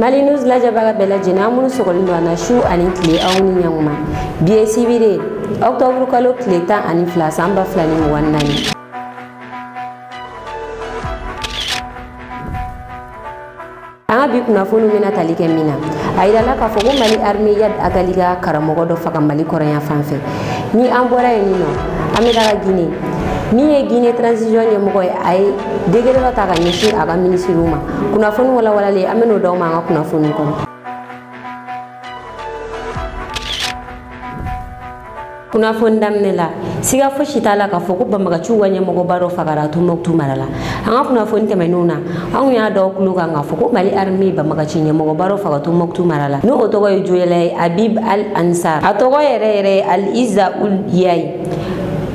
Mali News la jabaga bela jena munu sogolindo ana shu ani kile awni nyanguma biye sibire octobre kalo kile ta ani fla samba flani wannani anga bi kuna fonu mina talike mina ayira la ka fogo Mali army yad agaliga karamogo do faka Mali koreya fanfe ni ambora ni no ameda Guinée ni ye Guinée transition ye mogo ay degere la taga nyishi aga ministre uma kuna fonu wala le ameno do ma nga kuna fonu ko kuna fondamne la siga fo shitala ka foko bamaga chuwanye mogo baro fagara to moktu marala anga kuna fonte menuna angu ya do kuluga nga foko Mali army bamaga chinye mogo baro faga to moktu marala no otogo yujele Habib Al Ansar atogo yere Al Izza ul yai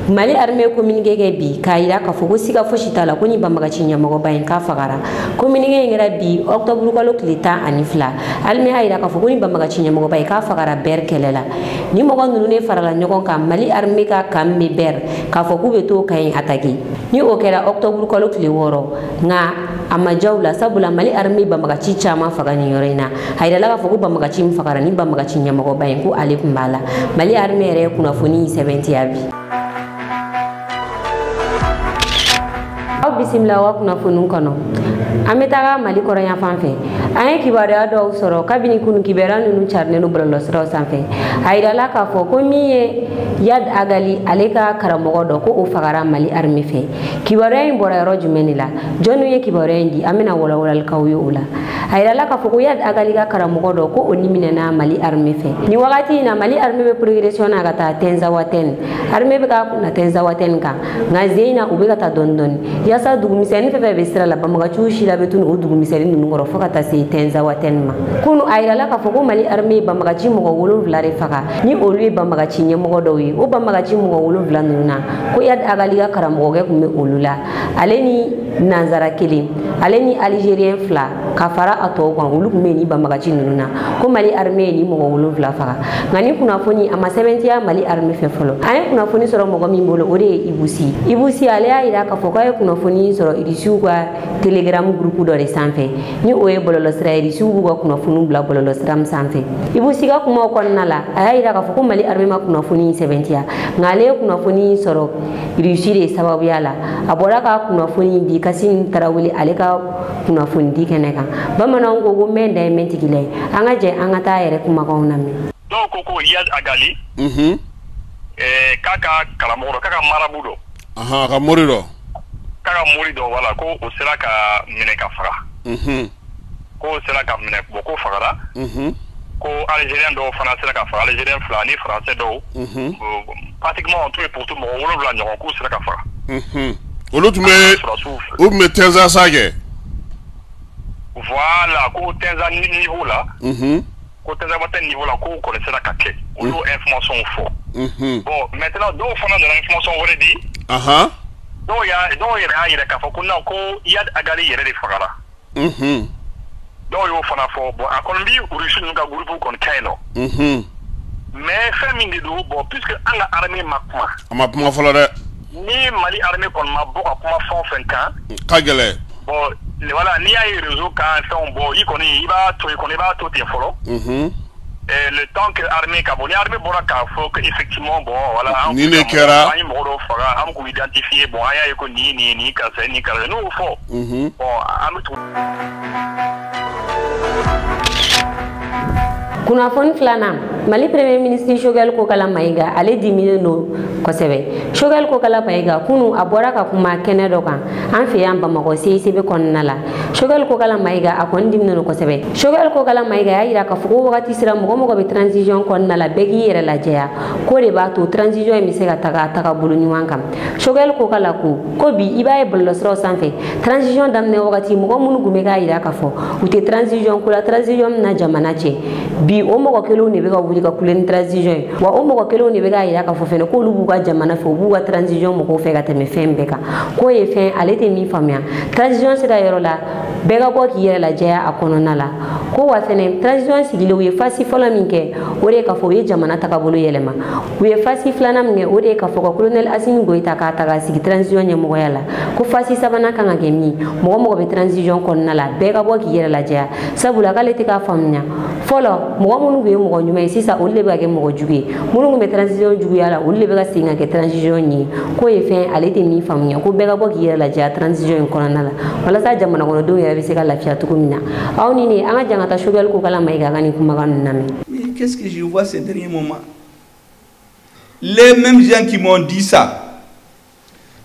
Mali armée communiqué bi kayira ka foko siga fo shitala ko ni bamaga chinya mogo bayin ka fagara communiqué ngira bi octobre ko loklita anifla almi ayira ka foko ni bamaga chinya mogo bayin ka fagara berkelela ni mogo nune farala nyogon ka Mali armée ka kambe ber ka foko be to kayin ataki ni o kera octobre ko lokli woro nga ama jawla sabula Mali armée bamaga chicha ma faga ni yorena ayira la ka foko bamaga chim fagara ni bamaga chinya mogo bayin ko alikum bala Mali armée re kuna foni 70 abi bisimila wa kuna funun kono ametaga Mali koreya fanfe ay kibare do soro kabini kunu kibera nunu charne no brolo soro sanfe ayira la ka fo ko miye yad agali aleka karamogo do ko o fagara Mali army fe kibare mbora roju menila jonu ye kibare ndi amena wala kawyo ula ayira la ka fo ko yad agali ga karamogo do ko onimina na Mali army fe ni wakati na Mali army be progression aga ta tenza waten army be ka kuna tenza waten ka ngazeina ubega ta dondon yasa dugumiseni fefe besira la bamaga chushi la betunu dugumiseni nunu ngoro faka ta se tenza watenma kunu ayira la ka foko Mali army bamaga chi mogo wolo vlare faka ni olwe bamaga chi nyemogo dowi o bamaga chi mogo wolo vlanuna ko yad agaliga karamogo ge kume olula aleni nanzara kili aleni algérien fla kafara ato kwa ulu kume ni bamaga chi nuna ko Mali army ni mogo wolo vla faka ngani kuna foni ama 70 ya Mali army fe folo ay kuna foni soro mogo mi mbolo ore ibusi ale ayira ka foko ay kuna foni soro irisu kwa telegram groupe do sanfe ni oye bololo sra irisu kwa kuna fonu bla bololo sram sanfe ibusi ga kuma ko nala ayira ka foko Mali army ma kuna foni 70 ya ngale kuna foni soro irisu de sababu yala abora ka kuna foni di kasin tarawuli ale ka kuna foni di keneka bamana ngo go menda mentikile anga je anga ta yere kuma ko nami do ko yad agali kaka kalamoro kaka marabudo aha ka morido kaka morido wala ko o sera ka mine ka faga ko sera ka mine ko fagara ko algérien do fana sera ka faga algérien flani français do pratiquement tout et pour tout mon wolo bla nyoko ko sera ka faga ou me tenza sage voilà ko tenza niveau là ko tenza waten niveau là ko sera ka ke o information faux bon maintenant do fana de l'information already do ya ka fo kunna ko yad agali yere de fagara do yo fana fo bon akon bi urisu nga groupe kon kaino mais famille do bon puisque anga armée makuma ama folo de ni Mali armée kon ma boka kuma fon fenka kagele bon voilà ni ay réseau kan fon bon ikoni iba to te folo le temps que l'armée Kaboni, l'armée Boraka, faut que effectivement, bon, voilà, ni ne kera, on peut identifier, bon, il y a ni casse, ni casse, nous, faut, bon, à nous. kuna fon flana Mali premier ministre Choguel Kokala Maïga ale dimine no kosebe Choguel Kokala Maïga kunu abora ka kuma kenedo kan an fe yamba mako sebe konnala Choguel Kokala Maïga akon dimine no kosebe Choguel Kokala Maïga ya ira ka fuko wakati sira mogo be transition konnala begi yere la jeya ko de ba to transition mi se ka taka bulu nyuwan kam Choguel Kokala ko bi ibaye bollo sro sanfe transition damne wakati mogo munu gumega ira ka fo ute transition kula transition na jamana che bi o mogo kelo ne be ka wuli ka kulen transition wa o mogo kelo ne be ga ira ka fo fene ko lubu ga jamana fo bu ga transition mogo fe ga teme fembe ka ko ye fe ale te mi famia transition se da yoro la bɛɛ ka bɔ k'i yɛrɛ lajɛya a kɔnɔna la ko wa fɛnɛ transition sigilen u ye fasi fɔlɔ min kɛ o de ye k'a fɔ u ye jamana tagabolo yɛlɛma u ye fasi filanan min kɛ o de ye k'a fɔ ka colonel Asimi Goyita k'a ta k'a sigi transition ɲɛmɔgɔya la ko fasi sabanan kan ka kɛ min mɔgɔ mɔgɔ bɛ transition kɔnɔna la bɛɛ ka bɔ k'i yɛrɛ lajɛya sabula k'ale tɛ k'a faamuya fɔlɔ mɔgɔ minnu tun ye mɔgɔ ɲuman ye sisan olu de bɛ ka kɛ mɔgɔ jugu ye minnu tun bɛ transition juguya la olu de bɛ ka segin ka kɛ transition ye k'o ye fɛn ale tɛ min faamuya ko bɛɛ ka bɔ k'i yɛrɛ lajɛya transition in kɔnɔna la walasa jamana kɔnɔdenw yɛrɛ bɛ se ka lafiya cogo min na aw ni ne an ka jan ka taa Choguel Kokala Mayiga ka nin kumakan ninnu lamɛn. Oui, qu'est-ce que je vois ces derniers moments? Les mêmes gens qui m'ont dit ça,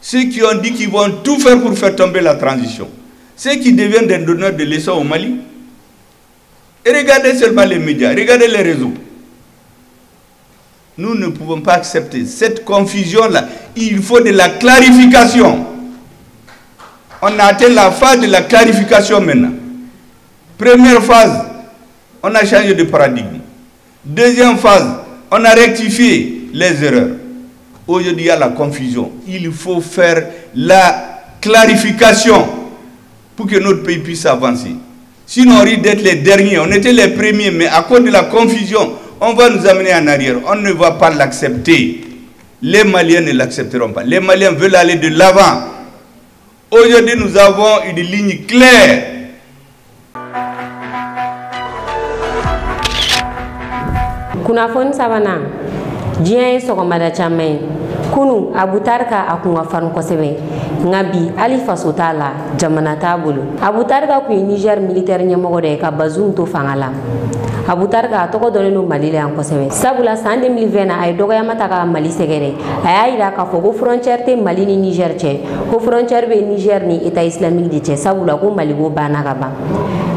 ceux qui ont dit qu'ils vont tout faire pour faire tomber la transition, ceux qui deviennent des donneurs de leçons au Mali. Et regardez seulement les médias, regardez les réseaux. Nous ne pouvons pas accepter cette confusion-là. Il faut de la clarification. On a atteint la phase de la clarification maintenant. Première phase, on a changé de paradigme. Deuxième phase, on a rectifié les erreurs. Aujourd'hui, il y a la confusion. Il faut faire la clarification pour que notre pays puisse avancer. Sinon, on risque d'être les derniers. On était les premiers, mais à cause de la confusion, on va nous amener en arrière. On ne va pas l'accepter. Les Maliens ne l'accepteront pas. Les Maliens veulent aller de l'avant. Aujourd'hui, nous avons une ligne claire. Kunnafoni sabanan diɲɛ ye sɔgɔmada caman ye kunu abutarika a kun ka farin kosɛbɛ nka bi hali faso t'a la jamana t'a bolo abutarika kun ye Niger militaire ɲɛmɔgɔ dɔ ye ka Bazoum to fanga la abutarika a tɔgɔ dɔnnen don Mali la yan kosɛbɛ sabula san 2020 na a ye dɔgɔyama ta ka Mali sɛgɛrɛ a y'a yira k'a fɔ ko frontière tɛ Mali ni Niger cɛ ko frontière bɛ Niger ni État islamique de cɛ sabula ko Mali ko banna ka ban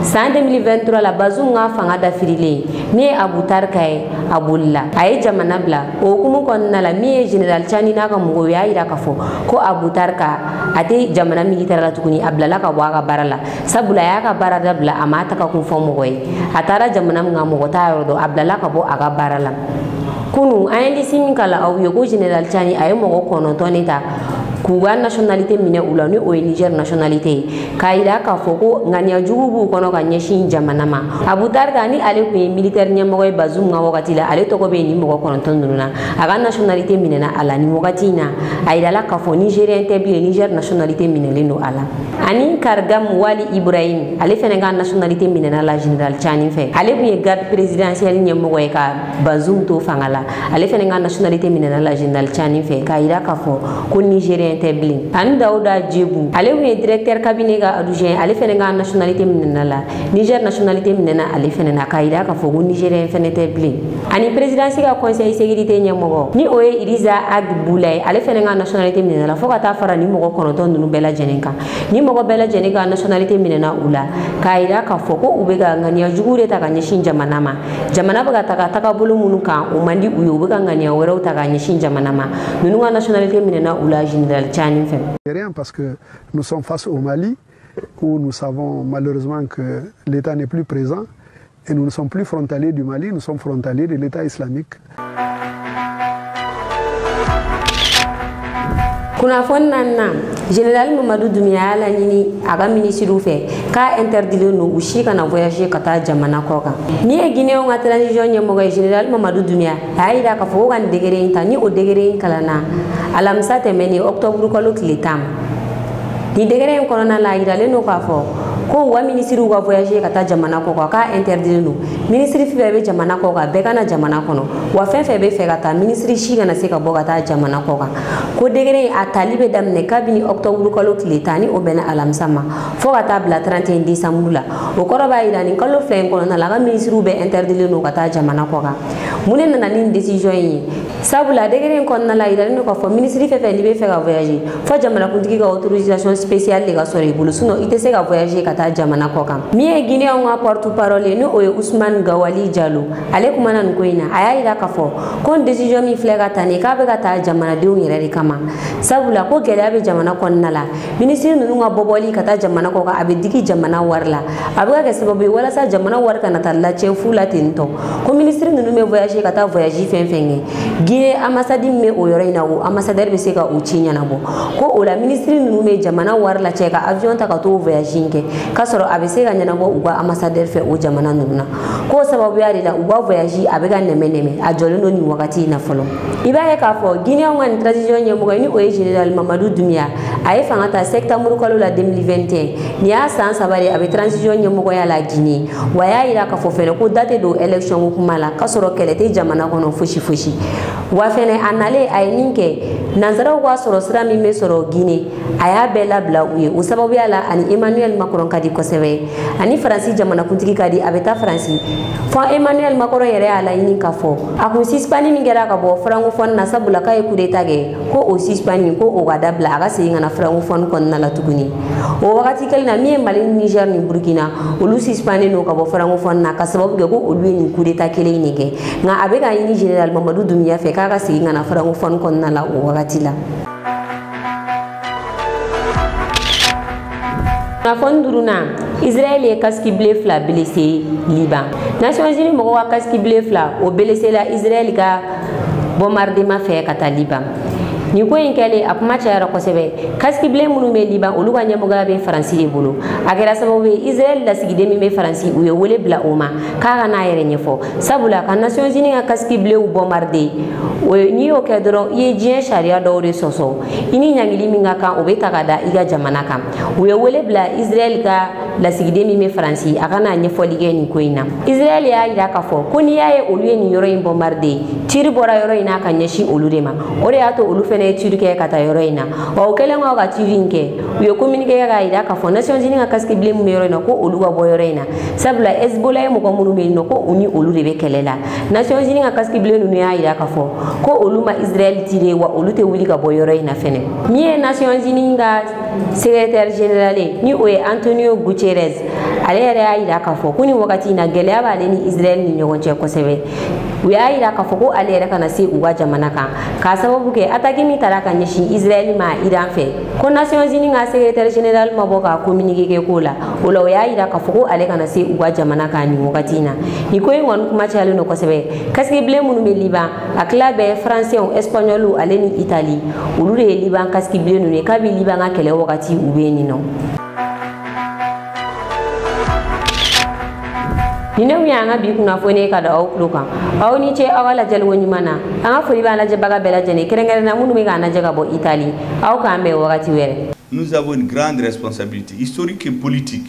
san 2023 la Bazoum ka fanga dafirilen min ye abutarika ye a bolila a ye jamana bila o hukumu kɔnɔna la min ye général Tchani n'a ka mɔgɔw y'a yira k'a fɔ ko abutarika a tɛ jamana militaire la tuguni a bilala ka bɔ a ka baara la sabula a y'a ka baara dabila a m'a ta ka kun fɔ mɔgɔ ye a taara jamana min kan mɔgɔ t'a yɔrɔ dɔn a bilala ka bɔ a ka baara la kunu an ye lisi min kala aw ye ko général Tchani a ye mɔgɔ 9 de ta k'u ka nationalité minɛ u la ni o ye Niger nationalité ye k'a yira k'a fɔ ko ŋaniya jugu b'u kɔnɔ ka ɲɛsin jamana ma abutarika ni ale tun ye militaire ɲɛmɔgɔ ye Bazoum ka wagati la ale tɔgɔ bɛ nin mɔgɔ 9 ninnu na a ka nationalité minɛna a la ni wagati in na a yirala k'a fɔ Nigérien tɛ bilen Niger nationalité minɛlen don a la ani Kargam Wali Ibrahim ale fɛnɛ ka nationalité minɛna la général Tchani fɛ ale tun ye garde présidentielle ɲɛmɔgɔ ye ka Bazoum to fanga la ale fɛnɛ ka nationalité minɛna la général Tchani fɛ k'a yira k'a fɔ ko Nigérien tɛ bilen ani Dawuda Djebu ale tun ye directeur cabinet ka adjoint ale fɛnɛ ka nationalité minɛna la Niger nationalité minɛna ale fɛnɛ na k'a yira k'a fɔ ko Nigérien fɛnɛ tɛ bilen ani présidence ka conseil sécurité ɲɛmɔgɔ ni o ye Iriza Ag Boulaye ale fɛnɛ ka nationalité minɛna la fo ka taa fara ni mɔgɔ 9 ninnu bɛɛ lajɛlen kan ni mɔgɔ bɛɛ lajɛlen ka nationalité minɛna u la k'a yira k'a fɔ ko u bɛ ka ŋaniya jugu de ta ka ɲɛsin jamana ma jamana bɛ ka taga tagabolo minnu kan o man di u ye u bɛ ka ŋaniya wɛrɛw ta ka ɲɛsin jamana ma ninnu ka nationalité minɛna u la général Tchani fɛ. Rien parce que nous sommes face au Mali où nous savons malheureusement que l'État n'est plus présent et nous ne sommes plus frontaliers du Mali, nous sommes frontaliers de l'État islamique. Kunnafoni naaninan général Mamadou Doumbouya y'a laɲini a ka ministres fɛ k'a interdilen don u si kana voyager ka taa jamana kɔ kan ni ye Guinéen ka transition ɲɛmɔgɔ ye général Mamadou Doumbouya a y'a yira k'a fɔ ko ka nin degré in ta ni o degré in kalanna alamisa tɛmɛnen octobre kalo tile 10 ni degré in kɔnɔna la a yiralen don k'a fɔ ko wa ministres ka voyager ka taa jamana kɔ kan k'a interdilen don ministre fɛn bɛ jamana kɔ kan bɛɛ kana jamana kɔnɔ wa fɛn fɛn bɛ fɛ ka taa ministre si kana se ka bɔ ka taa jamana kɔ kan ko degré a tali bɛ daminɛ kabini octobre kalo tile 10 ni o bɛnna alamisa ma fo ka taa bila 31 décembre la o kɔrɔ b'a yira nin kalo fila in kɔnɔna la a ka ministres bɛ interdilen don ka taa jamana kɔ kan mun de nana ni décision in ye sabula degré in kɔnɔna la yiralen don k'a fɔ ministre fɛn fɛn n'i bɛ fɛ ka voyager fo jamanakuntigi ka autorisation spéciale de ka sɔrɔ i bolo sinon i tɛ se ka voyager ka taa jamana kɔ kan min ye Guinéen ka porte-parole ye ni o ye Ousmane Gawali Diallo ale kumana nin ko in na a y'a yira k'a fɔ ko décision min filɛ ka taa nin k'a bɛ ka taa jamanadenw yɛrɛ de kama sabula ko gɛlɛya bɛ jamana kɔnɔna la ministre ninnu ka bɔbɔli ka taa jamana kɔ kan a bɛ digi jamana wari la a bɛ ka kɛ sababu ye walasa jamana wari kana taa lacɛn fu la ten tɔ ko ministre ninnu bɛ voyager ka taa voyage fɛn fɛn kɛ Guinée ambassade min bɛ o yɔrɔ in na o ambassadeur bɛ se ka o ci ɲɛnabɔ ko o la ministre ninnu bɛ jamana wari lacɛ ka avion ta ka t'o voyage kɛ ka sɔrɔ a bɛ se ka ɲɛnabɔ u ka ambassadeur fɛ o jamana ninnu na k'o sababuya de la u ka voyage a bɛ ka nɛmɛ a jɔlen don nin wagati in na fɔlɔ i b'a ye k'a fɔ Guinéen ka nin transition ɲɛmɔgɔ ni o ye général Mamadou Doumbouya a ye fanga ta septembre kalo la 2021 nin y'a san 3 de a bɛ transition ɲɛmɔgɔya la Guinée wa a y'a yira k'a fɔ fɛnɛ ko date don élection ko kuma la ka sɔrɔ kɛlɛ tɛ jamana kɔnɔ fosi wa fɛnɛ a nalen a ye nin kɛ nanzaraw ka sɔrɔ sira min bɛ sɔrɔ Guinée a y'a bɛɛ labila u ye o sababuya la ani Emmanuel Macron ka di kosɛbɛ ani Faransi jamanakuntigi ka di a bɛ taa Faransi fɔ Emmanuel Macron yɛrɛ y'a laɲini k'a fɔ a kun suspend min kɛra ka bɔ francophone na sabula k'a ye coup d'état kɛ ko o suspend ko o ka dabila a ka segin ka na francophone kɔnɔna la tuguni o wagati kelen na min ye Mali Niger ni Burkina olu suspend n'o ka bɔ francophone na ka sababu kɛ ko olu ye nin coup d'état kelen in kɛ nka a bɛ ka ɲini général Mamadou Doumbouya fɛ k'a ka segin ka na francophone kɔnɔna la o wagati la. Kunnafoni duruna Israël ye casque bleu fila blessé Liban. Nations Unies mɔgɔw ka casque bleu fila o blessé la Israël ka bombardement fɛ ka taa Liban. Nin ko in kɛlen a kuma cayara kosɛbɛ casque bleu minnu bɛ Liban olu ka ɲɛmɔgɔya bɛ Faransi de bolo a kɛra sababu ye Israël lasigiden min bɛ Faransi u ye wele bila o ma k'a ka n'a yɛrɛ ɲɛfɔ sabula ka Nations Unies ka casque bleu bombarder n'i y'o kɛ dɔrɔn i ye diɲɛ sariya dɔw de sɔsɔ i ni ɲangili min ka kan o bɛ ta ka da i ka jamana kan u ye wele bila Israël ka lasigiden min bɛ Faransi a ka n'a ɲɛfɔli kɛ nin ko in na Israël y'a jira k'a fɔ ko n'i y'a ye olu ye nin yɔrɔ in bombarder tir bɔra yɔrɔ in na ka ɲɛsin olu de ma o de y'a to olu fɛnɛ ye tir kɛ ka taa yɔrɔ in na wa o kɛlen kɔ ka tir in kɛ u ye communiqué k'a jira k'a fɔ Nations Unies ka casque bleu min bɛ yɔrɔ in na ko olu ka bɔ yɔrɔ in na sabula Hezbollah ye mɔgɔ minnu bɛ yen nɔ ko u ni olu de bɛ kɛlɛ la Nations Unies ka casque bleu ninnu y'a jira k'a fɔ ko olu ma Israël tiré wa olu tɛ wuli ka bɔ yɔrɔ in na fɛnɛ min ye Nations Unies ka secrétaire général ni o ye Antonio Guterres ale yɛrɛ y'a jira k'a fɔ ko nin wagati in na gɛlɛya b'ale ni Israël ni ɲɔgɔn cɛ kosɛbɛ u y'a jira k'a fɔ ko ale yɛrɛ kana se u ka jamana kan k'a sababu kɛ attaque min taara ka ɲɛsin Israël ma Iran fɛ ko Nations Unies ka secrétaire général ma bɔ ka communiqué kɛ k'o la o la o y'a jira k'a fɔ ko ale kana se u ka jamana kan nin wagati in na nin ko in kɔni kuma cayalen don kosɛbɛ casque bleu minnu bɛ Liban a tila bɛɛ français espagnol ale ni Italie olu de ye Liban casque bleu ninnu ye kabi Liban ka kɛlɛ wagati u bɛ yen nɔ. Ni ne y'an ka bi kunnafoni ka da aw tulo kan aw ni ce aw ka lajɛliko ɲuman na an ka foli b'an lajɛbaga bɛɛ lajɛlen kɛrɛnkɛrɛnnenya minnu bɛ k'an lajɛ ka bɔ Italie aw k'an bɛn wagati wɛrɛ. Nous avons une grande responsabilité historique et politique.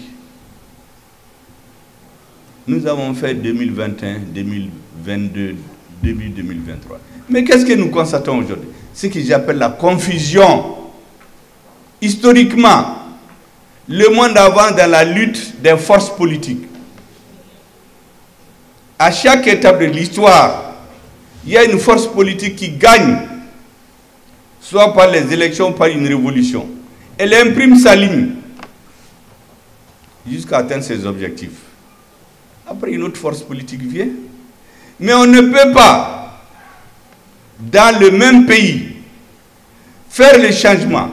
Nous avons fait 2021, 2022, début 2023. Mais qu'est-ce que nous constatons aujourd'hui? Ce que j'appelle la confusion. Historiquement, le monde avance dans la lutte des forces politiques. À chaque étape de l'histoire, il y a une force politique qui gagne, soit par les élections, par une révolution. Elle imprime sa ligne jusqu'à atteindre ses objectifs. Après, une autre force politique vient. Mais on ne peut pas, dans le même pays, faire le changement.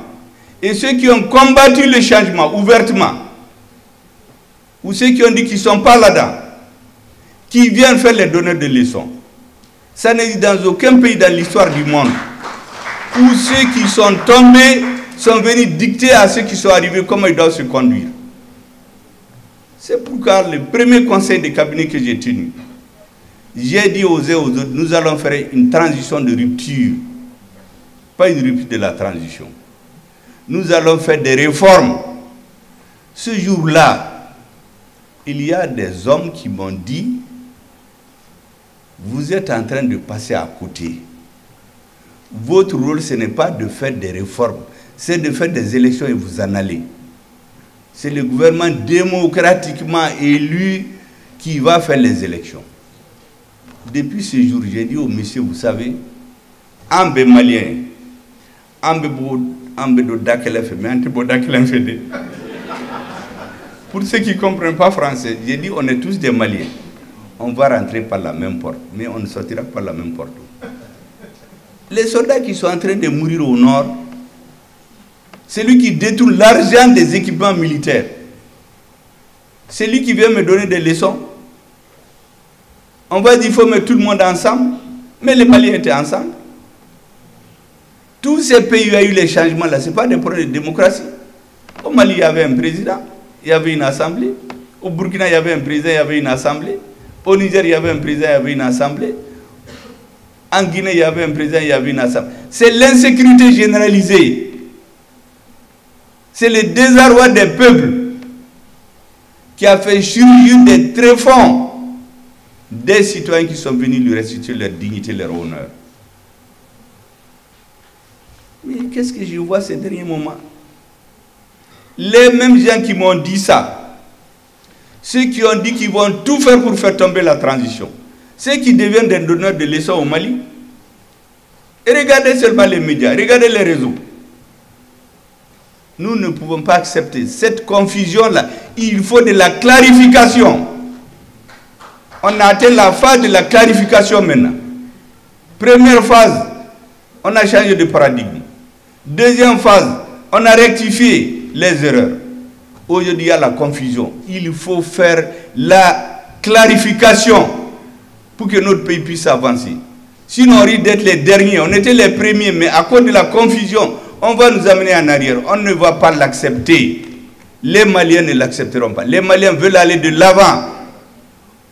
Et ceux qui ont combattu le changement ouvertement, ou ceux qui ont dit qu'ils ne sont pas là-dedans, qui viennent faire les donneurs de leçons. Ça n'existe dans aucun pays dans l'histoire du monde où ceux qui sont tombés sont venus dicter à ceux qui sont arrivés comment ils doivent se conduire. C'est pourquoi le premier conseil de cabinet que j'ai tenu, j'ai dit aux uns et aux autres, nous allons faire une transition de rupture, pas une rupture de la transition. Nous allons faire des réformes. Ce jour-là, il y a des hommes qui m'ont dit, vous êtes en train de passer à côté. Votre rôle, ce n'est pas de faire des réformes, c'est de faire des élections et vous en allez. C'est le gouvernement démocratiquement élu qui va faire les élections. Depuis ce jour, j'ai dit au monsieur, vous savez, Ambe Malien, pour ceux qui ne comprennent pas français, j'ai dit on est tous des Maliens. On va rentrer par la même porte, mais on ne sortira pas par la même porte. Les soldats qui sont en train de mourir au nord, c'est lui qui détourne l'argent des équipements militaires. C'est lui qui vient me donner des leçons. On va dire qu'il faut mettre tout le monde ensemble, mais les Maliens étaient ensemble. Tous ces pays où il y a eu les changements là, ce n'est pas des problèmes de démocratie. Au Mali, il y avait un président. il y avait une assemblée. Au Burkina, il y avait un président, il y avait une assemblée. Au Niger, il y avait un président, il y avait une assemblée. En Guinée, il y avait un président, il y avait une assemblée. C'est l'insécurité généralisée. C'est le désarroi des peuples qui a fait surgir des tréfonds des citoyens qui sont venus lui restituer leur dignité, leur honneur. Mais qu'est-ce que je vois ces derniers moments? Les mêmes gens qui m'ont dit ça, ceux qui ont dit qu'ils vont tout faire pour faire tomber la transition, ceux qui deviennent des donneurs de leçons au Mali, et regardez seulement les médias, regardez les réseaux. Nous ne pouvons pas accepter cette confusion-là. Il faut de la clarification. On a atteint la phase de la clarification maintenant. Première phase, on a changé de paradigme. Deuxième phase, on a rectifié les erreurs. Aujourd'hui, il y a la confusion. Il faut faire la clarification pour que notre pays puisse avancer. Sinon, on risque d'être les derniers. On était les premiers, mais à cause de la confusion, on va nous amener en arrière. On ne va pas l'accepter. Les Maliens ne l'accepteront pas. Les Maliens veulent aller de l'avant.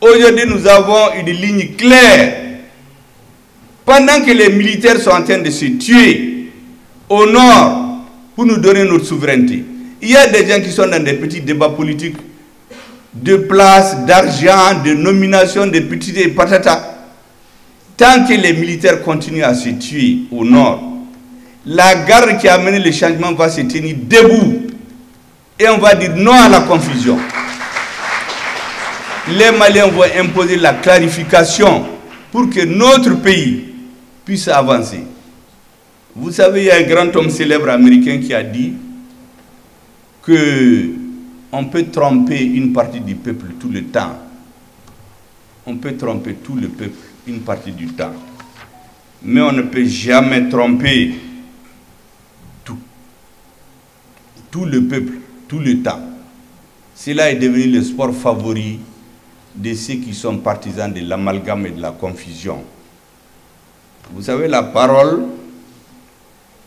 Aujourd'hui, nous avons une ligne claire. Pendant que les militaires sont en train de se tuer au nord pour nous donner notre souveraineté, il y a des gens qui sont dans des petits débats politiques de place, d'argent, de nomination, de petits patatas. Tant que les militaires continuent à se tuer au nord, la garde qui a mené le changement va se tenir debout. Et on va dire non à la confusion. Les Maliens vont imposer la clarification pour que notre pays puisse avancer. Vous savez, il y a un grand homme célèbre américain qui a dit qu'on peut tromper une partie du peuple tout le temps. On peut tromper tout le peuple une partie du temps. Mais on ne peut jamais tromper tout le peuple, tout le temps. Cela est devenu le sport favori de ceux qui sont partisans de l'amalgame et de la confusion. Vous savez, la parole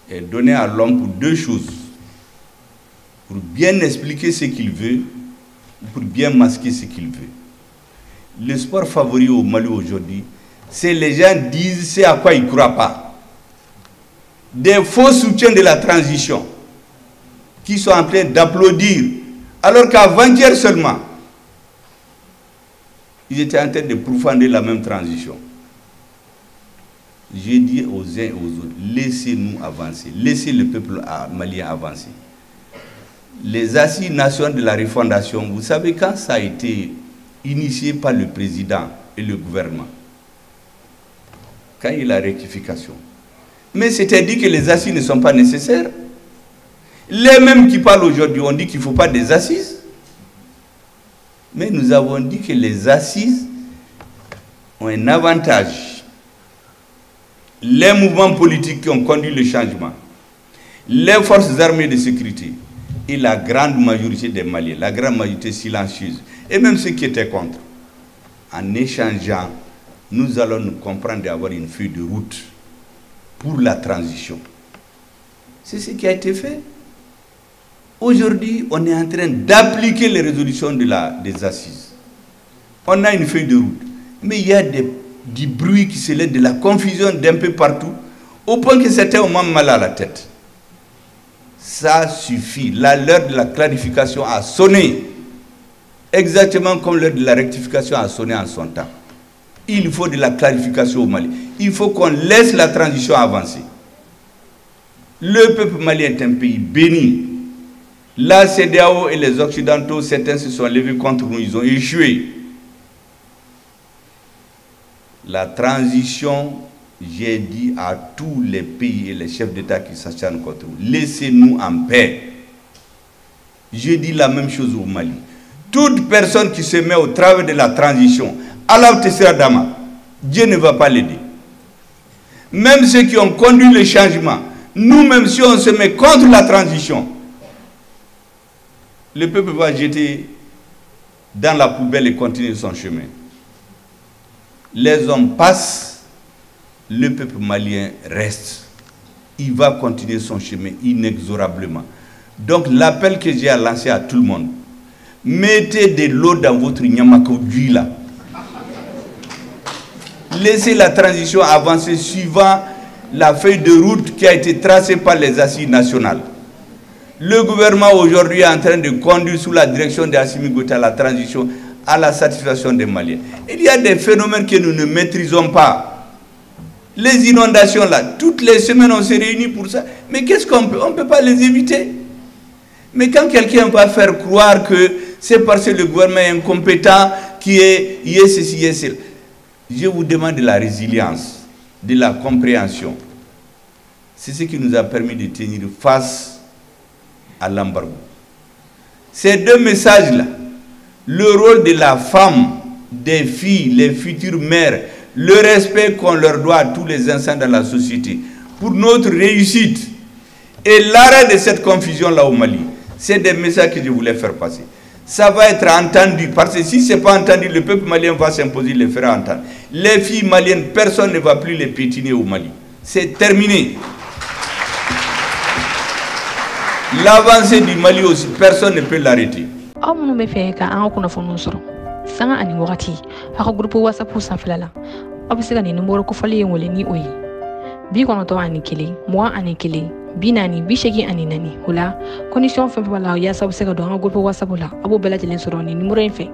est donnée à l'homme pour deux choses. Pour bien expliquer ce qu'il veut, ou pour bien masquer ce qu'il veut. Le sport favori au Mali aujourd'hui, c'est les gens disent ce à quoi ils ne croient pas. Des faux soutiens de la transition qui sont en train d'applaudir, alors qu'avant-hier seulement, ils étaient en train de profonder la même transition. J'ai dit aux uns et aux autres, laissez-nous avancer, laissez le peuple malien avancer. Les assises nationales de la refondation, vous savez quand ça a été initié par le président et le gouvernement, quand il y a la rectification. Mais c'était dit que les assises ne sont pas nécessaires. Les mêmes qui parlent aujourd'hui ont dit qu'il ne faut pas des assises. Mais nous avons dit que les assises ont un avantage. Les mouvements politiques qui ont conduit le changement, les forces armées de sécurité et la grande majorité des Maliens, la grande majorité silencieuse, et même ceux qui étaient contre, en échangeant, nous allons nous comprendre d'avoir une feuille de route pour la transition. C'est ce qui a été fait. Aujourd'hui, on est en train d'appliquer les résolutions des assises. On a une feuille de route, mais il y a du bruit qui se lève, de la confusion d'un peu partout, au point que certains ont même mal à la tête. Ça suffit. L'heure de la clarification a sonné, exactement comme l'heure de la rectification a sonné en son temps. Il faut de la clarification au Mali. Il faut qu'on laisse la transition avancer. Le peuple malien est un pays béni. La CEDEAO et les Occidentaux, certains se sont levés contre nous, ils ont échoué. La transition, j'ai dit à tous les pays et les chefs d'État qui s'acharnent contre nous, laissez-nous en paix. J'ai dit la même chose au Mali. Toute personne qui se met au travers de la transition, Allah Tessera Dama, Dieu ne va pas l'aider. Même ceux qui ont conduit le changement, nous-mêmes si on se met contre la transition, le peuple va jeter dans la poubelle et continuer son chemin. Les hommes passent, le peuple malien reste. Il va continuer son chemin inexorablement. Donc l'appel que j'ai à lancer à tout le monde, Mettez de l'eau dans votre Nyamakodji là. Laissez la transition avancer suivant la feuille de route qui a été tracée par les assises nationales. Le gouvernement aujourd'hui est en train de conduire sous la direction d'Assimi Goïta la transition à la satisfaction des Maliens. Il y a des phénomènes que nous ne maîtrisons pas. Les inondations là, toutes les semaines on se réunit pour ça. Mais qu'est-ce qu'on peut? On ne peut pas les éviter. Mais quand quelqu'un va faire croire que c'est parce que le gouvernement est incompétent, qui est ceci, y est cela, je vous demande de la résilience, de la compréhension. C'est ce qui nous a permis de tenir face à l'embargo. Ces deux messages-là, le rôle de la femme, des filles, les futures mères, le respect qu'on leur doit à tous les instants dans la société, pour notre réussite et l'arrêt de cette confusion-là au Mali, c'est des messages que je voulais faire passer. Ça va être entendu, parce que si ce n'est pas entendu, le peuple malien va s'imposer, le fera entendre. Les filles maliennes, personne ne va plus les piétiner au Mali. C'est terminé. L'avancée du Mali aussi, personne ne peut l'arrêter. Binani bishegi ani nani hula condition fe wala ya sabu se ga do ngol po wasabu la abo bela jelen soro ni numéro en fe